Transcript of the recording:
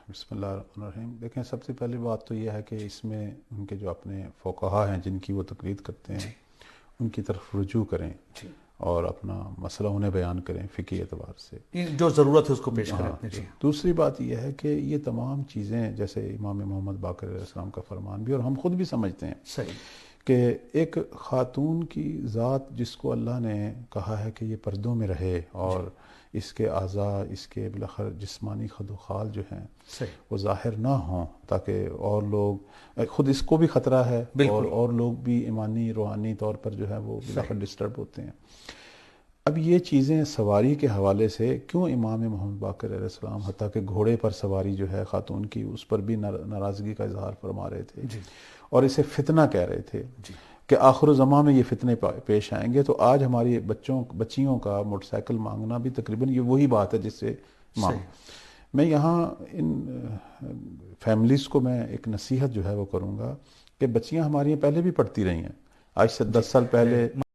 بسم اللہ الرحمن الرحیم۔ دیکھیں، سب سے پہلی بات تو یہ ہے کہ اس میں ان کے جو اپنے فقہا ہیں جن کی وہ تقلید کرتے ہیں ان کی طرف رجوع کریں اور اپنا مسئلہ انہیں بیان کریں فقہی اعتبار سے، جو ضرورت ہے اس کو پیش کریں ہاں اپنے۔ جی دوسری بات یہ ہے کہ یہ تمام چیزیں جیسے امام محمد باقر علیہ السلام کا فرمان بھی، اور ہم خود بھی سمجھتے ہیں صحیح کہ ایک خاتون کی ذات جس کو اللہ نے کہا ہے کہ یہ پردوں میں رہے اور اس کے اعضاء، اس کے بالاخر جسمانی خد و خال جو ہیں صحیح وہ ظاہر نہ ہوں، تاکہ اور لوگ، خود اس کو بھی خطرہ ہے اور لوگ بھی ایمانی روحانی طور پر جو ہے وہ بالاخر ڈسٹرب ہوتے ہیں۔ اب یہ چیزیں سواری کے حوالے سے کیوں امام محمد باقر علیہ السلام حتیٰ کہ گھوڑے پر سواری جو ہے خاتون کی، اس پر بھی ناراضگی کا اظہار فرما رہے تھے اور اسے فتنہ کہہ رہے تھے کہ آخر الزمان میں یہ فتنے پیش آئیں گے۔ تو آج ہماری بچیوں کا موٹر سائیکل مانگنا بھی تقریباً یہ وہی بات ہے جس سے میں یہاں ان فیملیز کو میں ایک نصیحت جو ہے وہ کروں گا کہ بچیاں ہماری پہلے بھی پڑھتی رہی ہیں، آج سے 10 سال پہلے